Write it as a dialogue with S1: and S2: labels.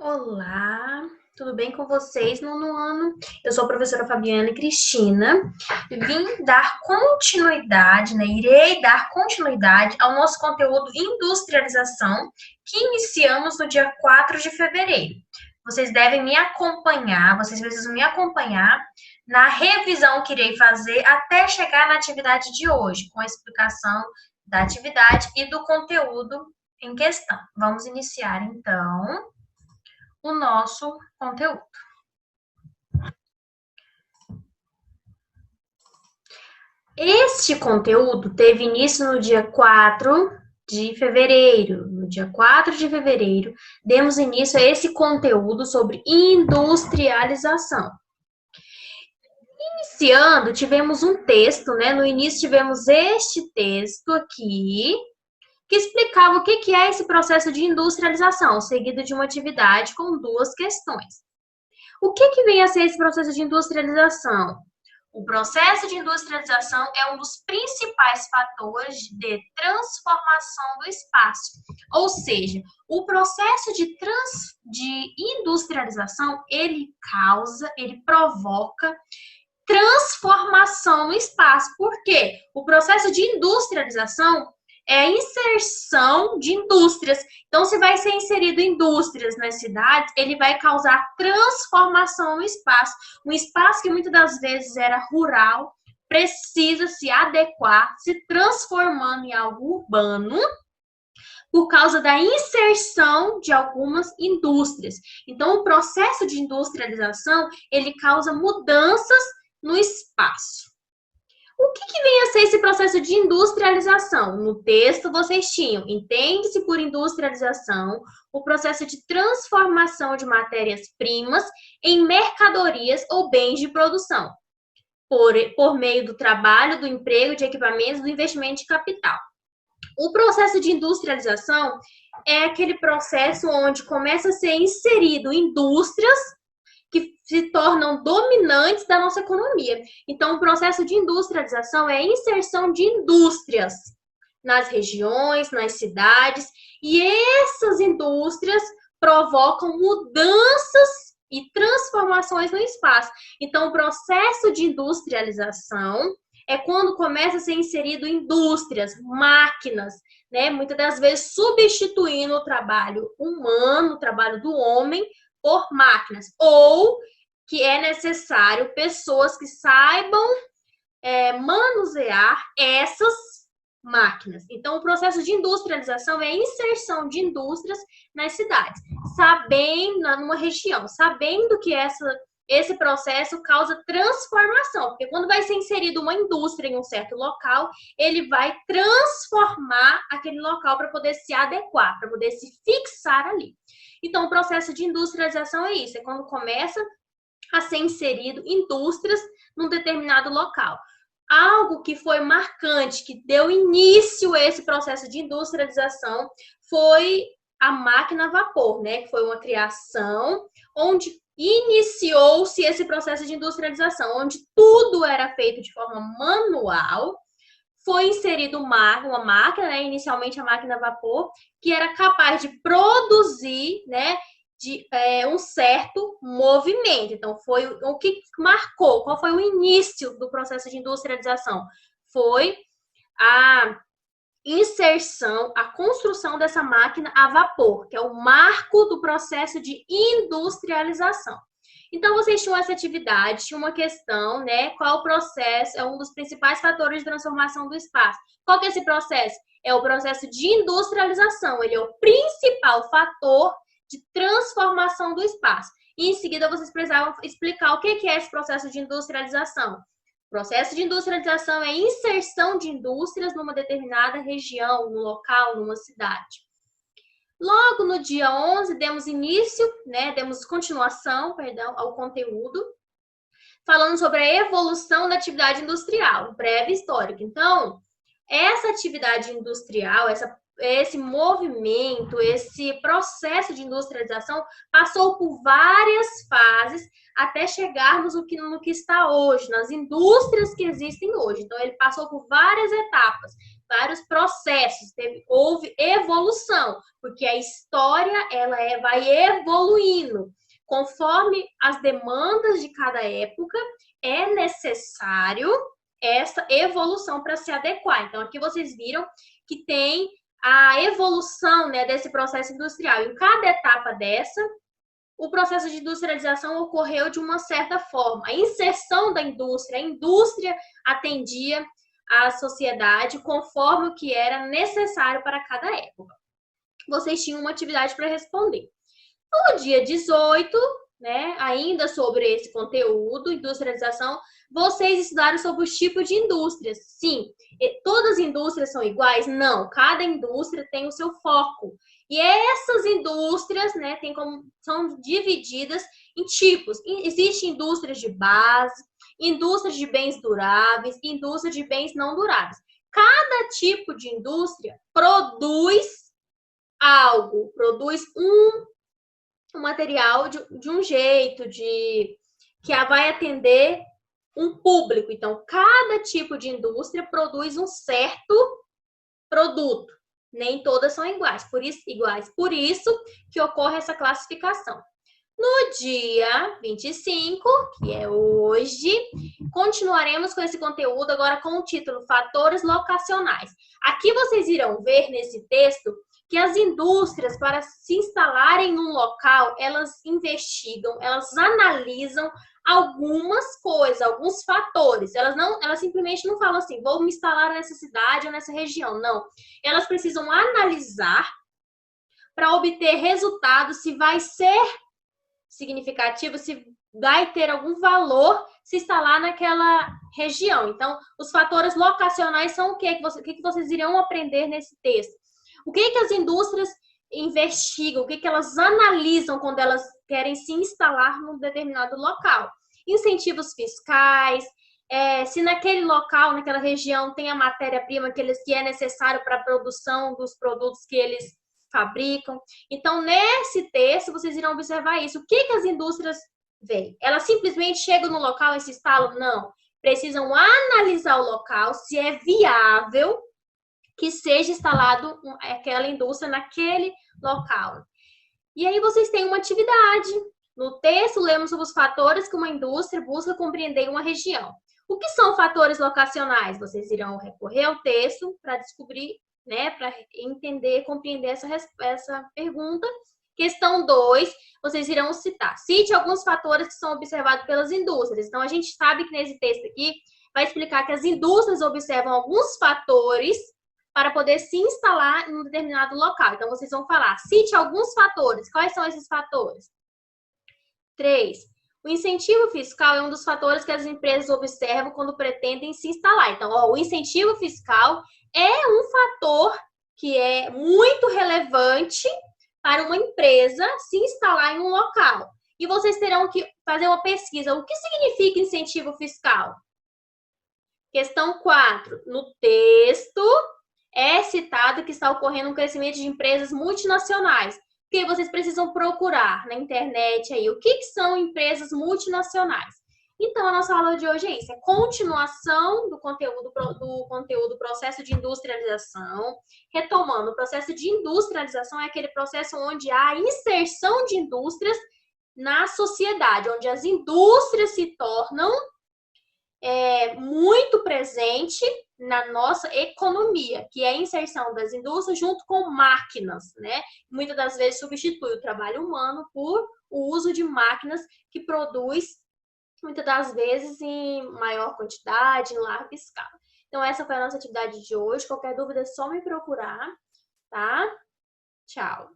S1: Olá, tudo bem com vocês, nono ano? Eu sou a professora Fabiana Cristina e vim dar continuidade, irei dar continuidade ao nosso conteúdo Industrialização, que iniciamos no dia 4 de fevereiro. Vocês devem me acompanhar, vocês precisam me acompanhar na revisão que irei fazer até chegar na atividade de hoje, com a explicação da atividade e do conteúdo em questão. Vamos iniciar, então, o nosso conteúdo. Este conteúdo teve início no dia 4 de fevereiro. No dia 4 de fevereiro, demos início a esse conteúdo sobre industrialização. Iniciando, tivemos um texto, No início tivemos este texto aqui, que explicava o que é esse processo de industrialização, seguido de uma atividade com duas questões. O que vem a ser esse processo de industrialização? O processo de industrialização é um dos principais fatores de transformação do espaço. Ou seja, o processo de industrialização, ele provoca transformação no espaço. Por quê? O processo de industrialização é a inserção de indústrias. Então, se vai ser inserido indústrias nas cidades, ele vai causar transformação no espaço. Um espaço que muitas das vezes era rural, precisa se adequar, se transformando em algo urbano, por causa da inserção de algumas indústrias. Então, o processo de industrialização, ele causa mudanças no espaço. O que vem a ser esse processo de industrialização? No texto vocês tinham, entende-se por industrialização o processo de transformação de matérias-primas em mercadorias ou bens de produção, por meio do trabalho, do emprego, de equipamentos, do investimento de capital. O processo de industrialização é aquele processo onde começa a ser inserido indústrias que se tornam dominantes da nossa economia. Então, o processo de industrialização é a inserção de indústrias nas regiões, nas cidades, e essas indústrias provocam mudanças e transformações no espaço. Então, o processo de industrialização é quando começa a ser inserido indústrias, máquinas, muitas das vezes substituindo o trabalho humano, o trabalho do homem, por máquinas, ou que é necessário pessoas que saibam manusear essas máquinas. Então, o processo de industrialização é a inserção de indústrias nas cidades, numa região, sabendo que esse processo causa transformação, porque quando vai ser inserida uma indústria em um certo local, ele vai transformar aquele local para poder se adequar, para poder se fixar ali. Então, o processo de industrialização é isso, é quando começa a ser inserido indústrias num determinado local. Algo que foi marcante, que deu início a esse processo de industrialização, foi a máquina a vapor, que foi uma criação onde iniciou-se esse processo de industrialização, onde tudo era feito de forma manual. Foi inserido uma máquina, inicialmente a máquina a vapor, que era capaz de produzir, um certo movimento. Então, foi o que marcou, qual foi o início do processo de industrialização? Foi a inserção, a construção dessa máquina a vapor, que é o marco do processo de industrialização. Então, vocês tinham essa atividade, tinha uma questão, qual o processo é um dos principais fatores de transformação do espaço. Qual que é esse processo? É o processo de industrialização, ele é o principal fator de transformação do espaço. E em seguida, vocês precisavam explicar o que é esse processo de industrialização. O processo de industrialização é a inserção de indústrias numa determinada região, num local, numa cidade. Logo no dia 11, demos continuação ao conteúdo, falando sobre a evolução da atividade industrial, breve histórico. Então, essa atividade industrial, esse movimento, esse processo de industrialização passou por várias fases até chegarmos no que está hoje, nas indústrias que existem hoje. Então, ele passou por várias etapas. vários processos, houve evolução, porque a história ela vai evoluindo. Conforme as demandas de cada época, é necessário essa evolução para se adequar. Então, aqui vocês viram que tem a evolução, né, desse processo industrial. Em cada etapa dessa, o processo de industrialização ocorreu de uma certa forma. A inserção da indústria, a indústria atendia a sociedade conforme o que era necessário para cada época. Vocês tinham uma atividade para responder. No dia 18, né, ainda sobre esse conteúdo, industrialização, vocês estudaram sobre os tipos de indústrias. Sim, todas as indústrias são iguais? Não, cada indústria tem o seu foco. E essas indústrias, né, são divididas em tipos. Existem indústrias de base, indústrias de bens duráveis, indústrias de bens não duráveis. Cada tipo de indústria produz algo, produz um material de um jeito, que vai atender um público. Então, cada tipo de indústria produz um certo produto. Nem todas são iguais. Por isso que ocorre essa classificação. No dia 25, que é hoje, continuaremos com esse conteúdo agora com o título Fatores Locacionais. Aqui vocês irão ver nesse texto que as indústrias, para se instalarem num local, elas investigam, elas analisam algumas coisas, alguns fatores. Elas simplesmente não falam assim, vou me instalar nessa cidade ou nessa região. Não. Elas precisam analisar para obter resultados, se vai ser significativo, se vai ter algum valor se instalar naquela região. Então, os fatores locacionais são o quê? O que vocês irão aprender nesse texto? O que as indústrias investigam? O que elas analisam quando elas querem se instalar num determinado local? Incentivos fiscais, se naquele local, naquela região, tem a matéria-prima que é necessário para a produção dos produtos que eles fabricam. Então, nesse texto, vocês irão observar isso. O que as indústrias veem? Elas simplesmente chegam no local e se instalam? Não. Precisam analisar o local, se é viável que seja instalado aquela indústria naquele local. E aí vocês têm uma atividade. No texto, lemos sobre os fatores que uma indústria busca compreender em uma região. O que são fatores locacionais? Vocês irão recorrer ao texto para descobrir, né, para entender, compreender essa pergunta. Questão 2, vocês irão citar. Cite alguns fatores que são observados pelas indústrias. Então, a gente sabe que nesse texto aqui vai explicar que as indústrias observam alguns fatores para poder se instalar em um determinado local. Então, vocês vão falar, cite alguns fatores. Quais são esses fatores? 3. O incentivo fiscal é um dos fatores que as empresas observam quando pretendem se instalar. Então, o incentivo fiscal é um fator que é muito relevante para uma empresa se instalar em um local. E vocês terão que fazer uma pesquisa. O que significa incentivo fiscal? Questão 4. No texto, é citado que está ocorrendo um crescimento de empresas multinacionais. Que vocês precisam procurar na internet aí. O que são empresas multinacionais? Então, a nossa aula de hoje é isso. É continuação do conteúdo processo de industrialização. Retomando, o processo de industrialização é aquele processo onde há a inserção de indústrias na sociedade, onde as indústrias se tornam muito presente na nossa economia, que é a inserção das indústrias junto com máquinas, né? Muitas das vezes substitui o trabalho humano por o uso de máquinas que produz, muitas das vezes, em maior quantidade, em larga escala. Então, essa foi a nossa atividade de hoje. Qualquer dúvida é só me procurar, tá? Tchau!